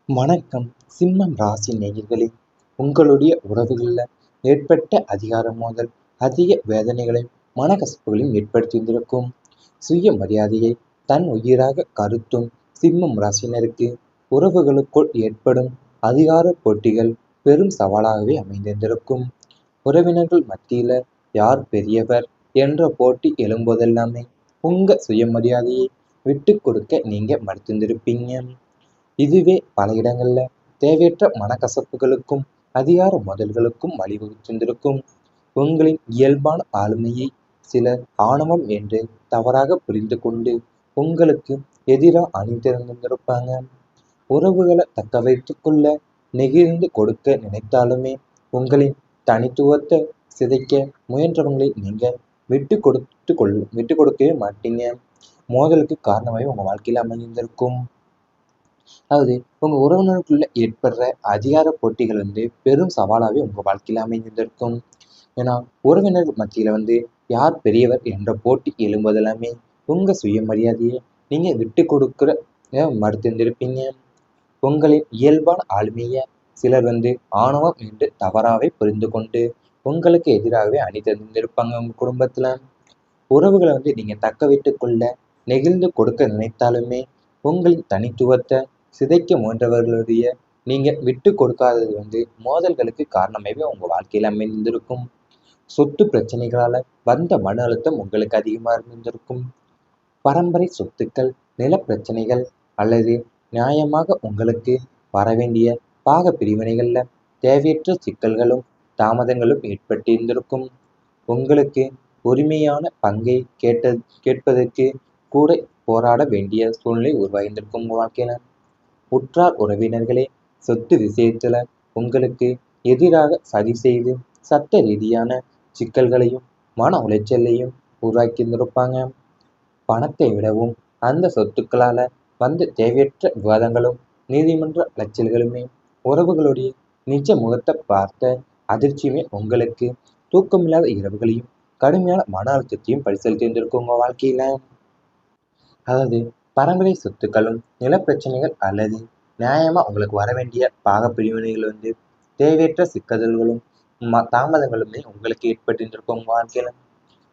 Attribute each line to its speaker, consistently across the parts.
Speaker 1: வணக்கம். சிம்மம் ராசி நேயர்களே, உங்களுடைய உறவுகளில் ஏற்பட்ட அதிகார மோதல் அதிக வேதனைகளையும் மனக்கசப்புகளையும் ஏற்படுத்தியிருந்திருக்கும். சுய மரியாதையை தன் உயிராக கருத்தும் சிம்மம் ராசினருக்கு உறவுகளுக்குள் ஏற்படும் அதிகார போட்டிகள் பெரும் சவாலாகவே அமைந்திருந்திருக்கும். உறவினர்கள் மத்தியில யார் பெரியவர் என்ற போட்டி எழும்போதெல்லாமே உங்க சுயமரியாதையை விட்டு கொடுக்க நீங்க மறுத்திருந்திருப்பீங்க. இதுவே பல இடங்கள்ல தேவையற்ற மனக்கசப்புகளுக்கும் அதிகார மோதல்களுக்கும் வழிவகுத்திருந்திருக்கும். உங்களின் இயல்பான ஆளுமையை சிலர் ஆணவம் என்று தவறாக புரிந்து கொண்டு உங்களுக்கு எதிராக அணிதிரண்டிருப்பாங்க. உறவுகளை தக்க வைத்துக் கொள்ள நெகிழ்ந்து கொடுக்க நினைத்தாலுமே உங்களின் தனித்துவத்தை சிதைக்க முயன்றவங்களை நீங்க விட்டு கொடுக்கவே மாட்டீங்க. மோதலுக்கு காரணமாகவே உங்க வாழ்க்கையில அமைந்திருக்கும். அதாவது உங்க உறவினருக்குள்ள ஏற்படுற அதிகார போட்டிகள் பெரும் சவாலாகவே உங்க வாழ்க்கையில அமைந்திருக்கும். ஏன்னா உறவினர் மத்தியில யார் பெரியவர் என்ற போட்டி எழும்போதெல்லாமே உங்க சுயமரியாதையை நீங்க விட்டு கொடுக்குற மறுத்திருந்திருப்பீங்க. உங்களின் இயல்பான ஆளுமையை சிலர் ஆணவம் என்று தவறாவே புரிந்து கொண்டு உங்களுக்கு எதிராகவே அணி தந்திருப்பாங்க. உங்க குடும்பத்துல உறவுகளை நீங்க தக்க வைத்துக் கொள்ள நெகிழ்ந்து கொடுக்க நினைத்தாலுமே உங்களின் தனித்துவத்தை சிதைக்க முயன்றவர்களுடைய நீங்க விட்டு கொடுக்காதது மோதல்களுக்கு காரணமாகவே உங்க வாழ்க்கையில அமைந்திருக்கும். சொத்து பிரச்சனைகளால வந்த மன அழுத்தம் உங்களுக்கு அதிகமா இருந்திருக்கும். பரம்பரை சொத்துக்கள், நில பிரச்சனைகள் அல்லது நியாயமாக உங்களுக்கு வரவேண்டிய பாக பிரிவினைகள்ல தேவையற்ற சிக்கல்களும் தாமதங்களும் ஏற்பட்டிருந்திருக்கும். உங்களுக்கு உரிமையான பங்கை கேட்பதற்கு கூட போராட வேண்டிய சூழ்நிலை உருவாகியிருந்திருக்கும் உங்க வாழ்க்கையில. உற்றார் உறவினர்களே சொத்து விஷயத்துல உங்களுக்கு எதிராக சதி செய்து சட்ட ரீதியான சிக்கல்களையும் மன உளைச்சலையும் உருவாக்கியிருந்திருப்பாங்க. பணத்தை விடவும் அந்த சொத்துக்களால தேவையற்ற விவாதங்களும் நீதிமன்ற அலைச்சல்களுமே உறவுகளுடைய நிஜ முகத்தை பார்த்த அதிர்ச்சியுமே உங்களுக்கு தூக்கமில்லாத இரவுகளையும் கடுமையான மன அழுத்தத்தையும் பரிசீலித்திருந்திருக்கும் உங்க வாழ்க்கையில. அதாவது பரம்பரை சொத்துக்களும் நிலப்பிரச்சனைகள் அல்லது நியாயமா உங்களுக்கு வர வேண்டிய பாக பிரிவினைகள் தேவையற்ற சிக்கல்களும் தாமதங்களுமே உங்களுக்கு ஏற்பட்டிருந்திருக்கும் உங்க வாழ்க்கையில.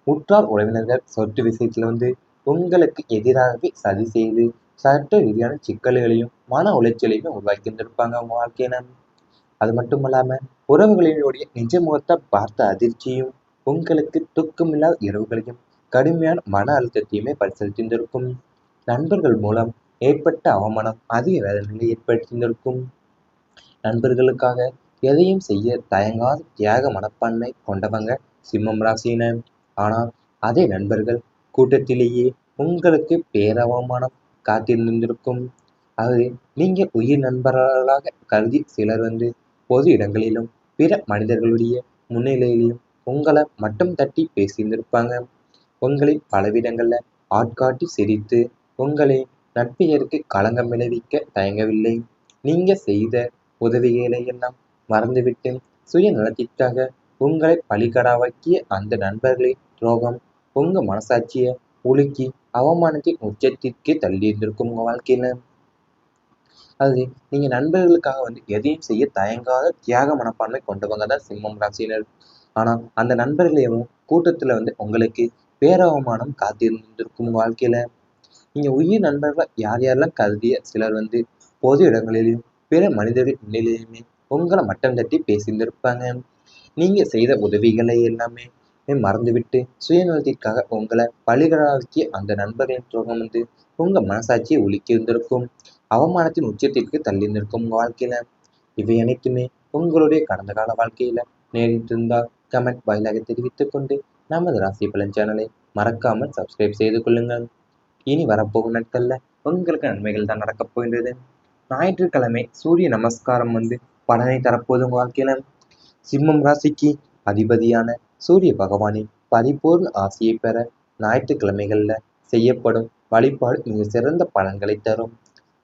Speaker 1: உற்றார் உறவினர்கள் சொத்து விஷயத்துல உங்களுக்கு எதிராகவே சதி செய்து சட்ட ரீதியான சிக்கல்களையும் மன உளைச்சலையுமே உருவாக்கி இருந்திருப்பாங்க உங்க வாழ்க்கையில. அது மட்டும் இல்லாம உறவுகளினுடைய நிஜ முகத்தை பார்த்த அதிர்ச்சியும் உங்களுக்கு தூக்கமில்லாத இரவுகளையும் கடுமையான மன அழுத்தத்தையுமே பரிசீலித்திருந்திருக்கும். நண்பர்கள் மூலம் ஏற்பட்ட அவமானம் அதிக வேதனைகளை ஏற்படுத்தியிருந்திருக்கும். நண்பர்களுக்காக எதையும் செய்ய தயங்காத தியாக மனப்பான்மை கொண்டவங்க சிம்மம் ராசியினர். ஆனால் அதே நண்பர்கள் கூட்டத்திலேயே உங்களுக்கு பேரவமானம் காத்திருந்திருக்கும். அது நீங்க உயிர் நண்பர்களாக கருதி சிலர் பொது இடங்களிலும் பிற மனிதர்களுடைய முன்னிலையிலும் உங்களை மட்டம் தட்டி பேசியிருந்திருப்பாங்க. உங்களின் பலவிடங்கள்ல ஆட்காட்டி சிரித்து உங்களை நட்பெயருக்கு களங்கம் விளைவிக்க தயங்கவில்லை. நீங்க செய்த உதவிகளை எல்லாம் மறந்துவிட்டு சுயநலத்திற்காக உங்களை பலிகடாவாக்கிய அந்த நண்பர்களின் துரோகம் உங்க மனசாட்சியை உலுக்கி அவமானத்தின் உச்சத்திற்கு தள்ளி இருந்திருக்கும் உங்க வாழ்க்கையில. அது நீங்க நண்பர்களுக்காக எதையும் செய்ய தயங்காத தியாக மனப்பான்மை கொண்டவங்க தான் சிம்மம் ராசினர். ஆனா அந்த நண்பர்களையும் கூட்டத்துல உங்களுக்கு பேரவமானம் காத்திருந்திருக்கும் உங்க வாழ்க்கையில. நீங்க உயிர் நண்பர்கள் யார் யாரெல்லாம் கருதிய சிலர் பொது இடங்களிலும் பிற மனிதர்கள் முன்னிலையுமே உங்களை மட்டம் தட்டி பேசியிருந்திருப்பாங்க. நீங்க செய்த உதவிகளை எல்லாமே மறந்துவிட்டு சுயநலத்திற்காக உங்களை பலிகடாக்கிய அந்த நண்பர்களின் துரோகம் உங்க மனசாட்சியை உலுக்கி இருந்திருக்கும். அவமானத்தின் உச்சத்திற்கு தள்ளியிருந்திருக்கும் உங்க வாழ்க்கையில. இவை அனைத்துமே உங்களுடைய கடந்த கால வாழ்க்கையில நேரிட்டிருந்தால் கமெண்ட் வாயிலாக தெரிவித்துக் கொண்டு நமது ராசி பலன் சேனலை மறக்காமல் சப்ஸ்கிரைப் செய்து கொள்ளுங்கள். இனி வரப்போகும் நாட்கள்ல உங்களுக்கு நன்மைகள் தான் நடக்கப் போகின்றது. ஞாயிற்றுக்கிழமை சூரிய நமஸ்காரம் பலனை தரப்போது உங்க வாழ்க்கையில. சிம்மம் ராசிக்கு அதிபதியான சூரிய பகவானின் பரிபூர்ண ஆசியை பெற ஞாயிற்றுக்கிழமைகள்ல செய்யப்படும் வழிபாடு மிக சிறந்த பலன்களை தரும்.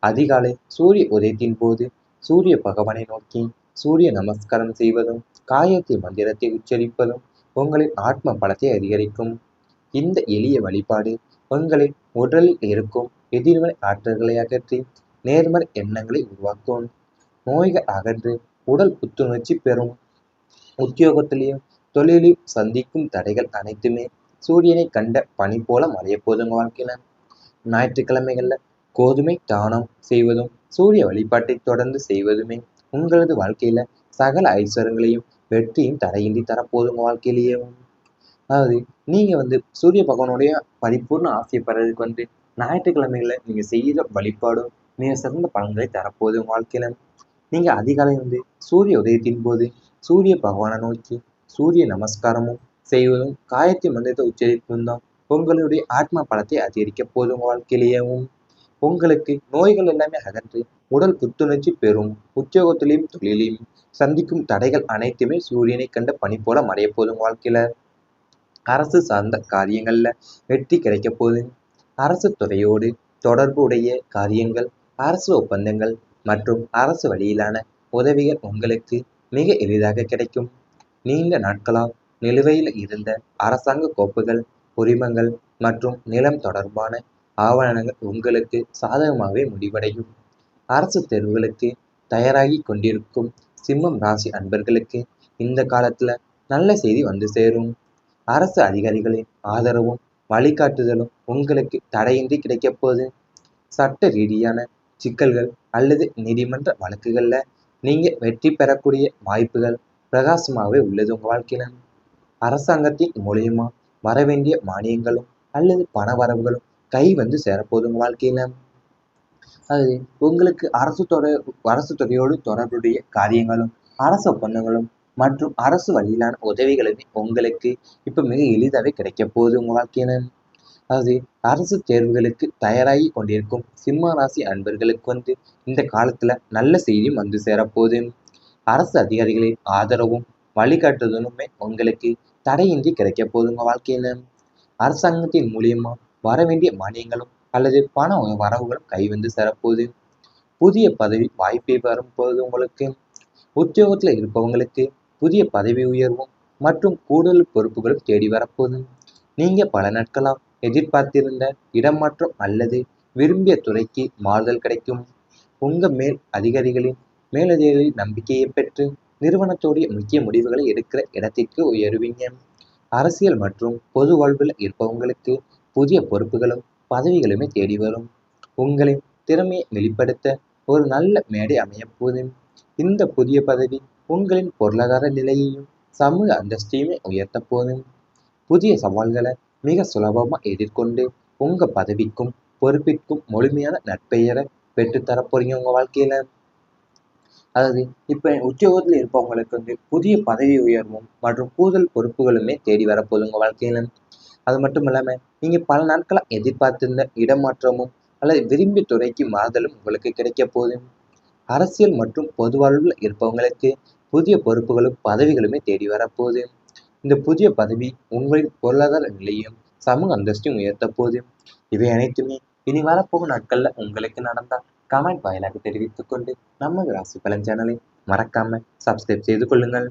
Speaker 1: அதிகாலை சூரிய உதயத்தின் போது சூரிய பகவானை நோக்கி சூரிய நமஸ்காரம் செய்வதும் காயத்ரி மந்திரத்தை உச்சரிப்பதும் உங்களின் ஆத்ம பலத்தை அதிகரிக்கும். இந்த எளிய வழிபாடு உங்களின் உடலில் இருக்கும் எதிர்மறை ஆற்றல்களை அகற்றி நேர்மறை எண்ணங்களை உருவாக்கும். நோய்கள் அகன்று உடல் புத்துணர்ச்சி பெறும். உத்தியோகத்திலையும் தொழிலையும் சந்திக்கும் தடைகள் அனைத்துமே சூரியனை கண்ட பனி போல மறைய போதுங்க வாழ்க்கையில. ஞாயிற்றுக்கிழமைகள்ல கோதுமை தானம் செய்வதும் சூரிய வழிபாட்டை தொடர்ந்து செய்வதுமே உங்களது வாழ்க்கையில சகல ஐஸ்வரங்களையும் வெற்றியும் தடையின்றி தரப்போதுங்க வாழ்க்கையிலேயே. அதாவது நீங்க சூரிய பகவானுடைய பரிபூர்ண ஆசையை பெறதுக்கு ஞாயிற்றுக்கிழமைகள்ல நீங்க செய்கிற வழிபாடும் மிக சிறந்த பலன்களை தரப்போகுது உங்க வாழ்க்கையில. நீங்க அதிகாலை சூரிய உதயத்தின் போது சூரிய பகவானை நோக்கி சூரிய நமஸ்காரமும் செய்வதும் காயத்ரி மந்திரத்தை உச்சரிப்பதும் தான் உங்களுடைய ஆத்மா பலத்தை அதிகரிக்க போதும் உங்க வாழ்க்கையிலேயும். உங்களுக்கு நோய்கள் எல்லாமே அகன்று உடல் புத்துணர்ச்சி பெறும். உத்தியோகத்திலையும் தொழிலையும் சந்திக்கும் தடைகள் அனைத்துமே சூரியனை கண்ட பனி போல மறைய போதும் வாழ்க்கையில. அரசு சார்ந்த காரியங்கள்ல வெற்றி கிடைக்க போகுது. அரசு துறையோடு தொடர்புடைய காரியங்கள், அரசு ஒப்பந்தங்கள் மற்றும் அரசு வழியிலான உதவிகள் உங்களுக்கு மிக எளிதாக கிடைக்கும். நீண்ட நாட்களாக நிலுவையில் இருந்த அரசாங்க கோப்புகள், உரிமங்கள் மற்றும் நிலம் தொடர்பான ஆவணங்கள் உங்களுக்கு சாதகமாகவே முடிவடையும். அரசு தேர்வுகளுக்கு தயாராகி கொண்டிருக்கும் சிம்மம் ராசி அன்பர்களுக்கு இந்த காலத்துல நல்ல செய்தி வந்து சேரும். அரசு அதிகாரிகளின் ஆதரவும் வழிகாட்டுதலும் உங்களுக்கு தடையின்றி கிடைக்கப் போகுது. சட்ட ரீதியான சிக்கல்கள் அல்லது நீதிமன்ற வழக்குகள்ல நீங்க வெற்றி பெறக்கூடிய வாய்ப்புகள் பிரகாசமாகவே உள்ளது உங்க வாழ்க்கையில. அரசாங்கத்தின் மூலியமா வரவேண்டிய மானியங்களும் அல்லது பண வரவுகளும் கை சேரப்போகுது உங்க வாழ்க்கையில. அது உங்களுக்கு அரசு துறையோடு தொடர்புடைய காரியங்களும், அரசு ஒப்பந்தங்களும் மற்றும் அரசு வழியிலான உதவிகளுமே உங்களுக்கு இப்ப மிக எளிதாகவே கிடைக்க போகுது உங்க வாழ்க்கையில. அதாவது அரசு தேர்வுகளுக்கு தயாராகி கொண்டிருக்கும் சிம்ம ராசி அன்பர்களுக்கு இந்த காலத்துல நல்ல செய்தியும் சேரப்போகுது. அரசு அதிகாரிகளின் ஆதரவும் வழிகாட்டுதலுமே உங்களுக்கு தடையின்றி கிடைக்க போகுது உங்க வாழ்க்கையில. அரசாங்கத்தின் மூலியமா வரவேண்டிய மானியங்களும் அல்லது பண வரவுகளும் கை சேரப்போகுது. புதிய பதவி வாய்ப்பை வரும்போது உங்களுக்கு உத்தியோகத்துல இருப்பவங்களுக்கு புதிய பதவி உயர்வும் மற்றும் கூடுதல் பொறுப்புகளும் தேடி வரப்போகுது. நீங்க பல நாட்களா எதிர்பார்த்திருந்த இடமாற்றம் அல்லது விரும்பிய துறைக்கு மாறுதல் கிடைக்கும். உங்க மேலதிகாரிகளின் நம்பிக்கையை பெற்று நிறுவனத்துடைய முக்கிய முடிவுகளை எடுக்கிற இடத்திற்கு உயருவீங்க. அரசியல் மற்றும் பொது வாழ்வில் இருப்பவங்களுக்கு புதிய பொறுப்புகளும் பதவிகளுமே தேடி வரும். உங்களின் திறமையை வெளிப்படுத்த ஒரு நல்ல மேடை அமையப்போகுது. இந்த புதிய பதவி உங்களின் பொருளாதார நிலையையும் சமூக அந்தஸ்தையுமே உயர்த்த போதும். புதிய சவால்களை மிக சுலபமா எதிர்கொண்டு உங்க பதவிக்கும் பொறுப்பிற்கும் முழுமையான நற்பெயரை பெற்றுத்தர போறீங்க உங்க வாழ்க்கையில. அதாவது இப்ப உத்தியோகத்துல இருப்பவங்களுக்கு புதிய பதவி உயர்வும் மற்றும் கூடுதல் பொறுப்புகளுமே தேடி வரப்போகுது உங்க வாழ்க்கையில. அது மட்டும் இல்லாம நீங்க பல நாட்களா எதிர்பார்த்திருந்த இடமாற்றமும் அல்லது விரும்பிய துறைக்கு மாறுதலும் உங்களுக்கு கிடைக்க போகுது. அரசியல் மற்றும் பொது வாழ்வில் இருப்பவங்களுக்கு புதிய பொறுப்புகளும் பதவிகளுமே தேடி வரப்போகுது. இந்த புதிய பதவி உங்களின் பொருளாதார நிலையும் சமூக அந்தஸ்தையும் உயர்த்த போகுது. இவை அனைத்துமே இனி வரப்போகும் நாட்கள்ல உங்களுக்கு நடந்தால் கமெண்ட் வாயிலாக தெரிவித்துக் கொண்டு நமது ராசி பலன் சேனலை மறக்காம சப்ஸ்கிரைப் செய்து கொள்ளுங்கள்.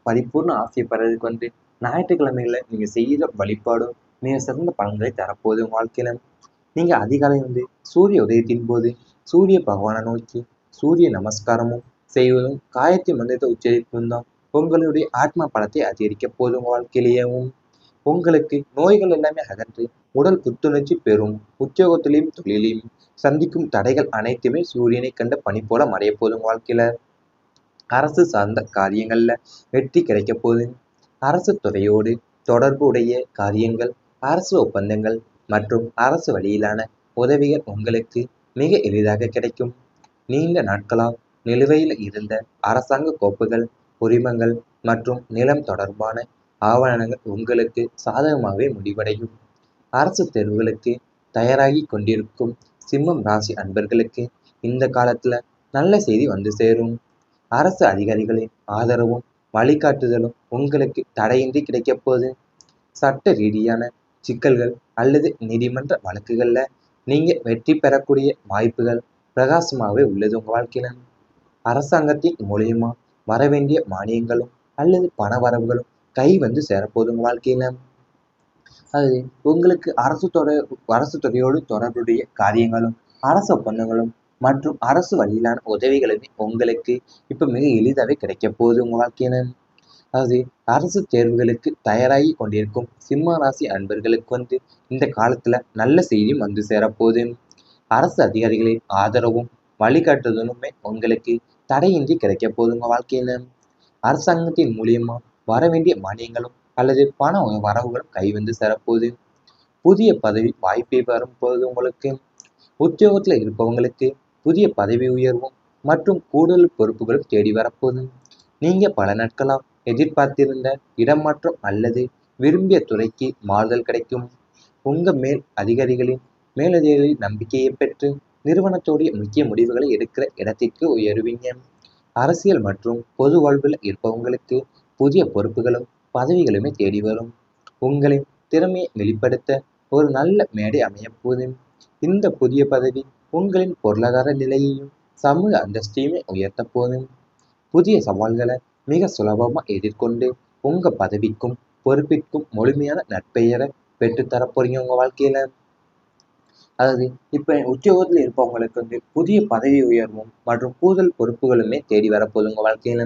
Speaker 1: பரிபூர்ண ஆசையை பெறதுக்கு ஞாயிற்றுக்கிழமைகளை நீங்க செய்கிற வழிபாடும் மிக சிறந்த பலன்களை தரப்போகுது உங்க வாழ்க்கையில. நீங்க அதிகாலை சூரிய உதயத்தின் போது சூரிய பகவானை நோக்கி சூரிய நமஸ்காரமும் செய்வதும் காயத்ரி மந்திரத்தை உச்சரிப்பதும் தான் உங்களுடைய ஆத்மா பலத்தை அதிகரிக்க போதும் உங்க வாழ்க்கையிலேயும். உங்களுக்கு நோய்கள் எல்லாமே அகன்று உடல் புத்துணர்ச்சி பெறும். உத்தியோகத்திலையும் தொழிலையும் சந்திக்கும் தடைகள் அனைத்துமே சூரியனை கண்ட பனி போல மறைய போதும் வாழ்க்கையில. அரசு சார்ந்த காரியங்கள்ல வெற்றி கிடைக்க போகுது. அரசு துறையோடு தொடர்புடைய காரியங்கள், அரசு ஒப்பந்தங்கள் மற்றும் அரசு வழியிலான உதவிகள் உங்களுக்கு மிக எளிதாக கிடைக்கும். நீண்ட நாட்களாக நிலுவையில் இருந்த அரசாங்க கோப்புகள், உரிமங்கள் மற்றும் நிலம் தொடர்பான ஆவணங்கள் உங்களுக்கு சாதகமாகவே முடிவடையும். அரசு தேர்வுகளுக்கு தயாராகி கொண்டிருக்கும் சிம்மம் ராசி அன்பர்களுக்கு இந்த காலத்துல நல்ல செய்தி வந்து சேரும். அரசு அதிகாரிகளின் ஆதரவும் வழிகாட்டுதலும் உங்களுக்கு தடையின்றி கிடைக்கப் போகுது. சட்ட ரீதியான சிக்கல்கள் அல்லது நீதிமன்ற வழக்குகள்ல நீங்க வெற்றி பெறக்கூடிய வாய்ப்புகள் பிரகாசமாகவே உள்ளது உங்க வாழ்க்கையில. அரசாங்கத்தின் மூலியமா வரவேண்டிய மானியங்களும் அல்லது பண வரவுகளும் கை சேரப்போகுது உங்க வாழ்க்கையில. அது உங்களுக்கு அரசு துறையோடு தொடர்புடைய காரியங்களும், அரசு ஒப்பந்தங்களும் மற்றும் அரசு வழியிலான உதவிகளுமே உங்களுக்கு இப்ப மிக எளிதாவே கிடைக்க போகுது உங்க வாழ்க்கையில. அதாவது அரசு தேர்வுகளுக்கு தயாராகி கொண்டிருக்கும் சிம்ம ராசி அன்பர்களுக்கு இந்த காலத்துல நல்ல செய்தியும் வந்து சேரப்போகுது. அரசு அதிகாரிகளின் ஆதரவும் வழிகாட்டுதலுமே உங்களுக்கு தடையின்றி கிடைக்க போகுது உங்க வாழ்க்கையில. அரசாங்கத்தின் மூலியமா வர வேண்டிய மானியங்களும் அல்லது பண வரவுகளும் கைவந்து சேரப்போகுது. புதிய பதவி வாய்ப்பை வரும்போது உங்களுக்கு உத்தியோகத்துல இருப்பவங்களுக்கு புதிய பதவி உயர்வும் மற்றும் கூடுதல் பொறுப்புகளும் தேடி வரப்போகுது. நீங்க பல நாட்களா எதிர்பார்த்திருந்த இடமாற்றம் அல்லது விரும்பிய துறைக்கு மாறுதல் கிடைக்கும். உங்க மேலதிகாரிகளின் நம்பிக்கையை பெற்று நிறுவனத்துடைய முக்கிய முடிவுகளை எடுக்கிற இடத்திற்கு உயருவீங்க. அரசியல் மற்றும் பொது வாழ்வில் இருப்பவங்களுக்கு புதிய பொறுப்புகளும் பதவிகளுமே தேடி வரும். உங்களின் திறமையை வெளிப்படுத்த ஒரு நல்ல மேடை அமையப்போகுது. இந்த புதிய பதவி உங்களின் பொருளாதார நிலையையும் சமூக அந்தஸ்தையுமே உயர்த்த போதும். புதிய சவால்களை மிக சுலபமா எதிர்கொண்டு உங்க பதவிக்கும் பொறுப்பிற்கும் முழுமையான நற்பெயரை பெற்றுத்தர போறீங்க உங்க வாழ்க்கையில. அதாவது இப்ப உத்தியோகத்துல இருப்பவங்களுக்கு புதிய பதவி உயர்வும் மற்றும் கூடுதல் பொறுப்புகளுமே தேடி வரப்போகுது உங்க வாழ்க்கையில.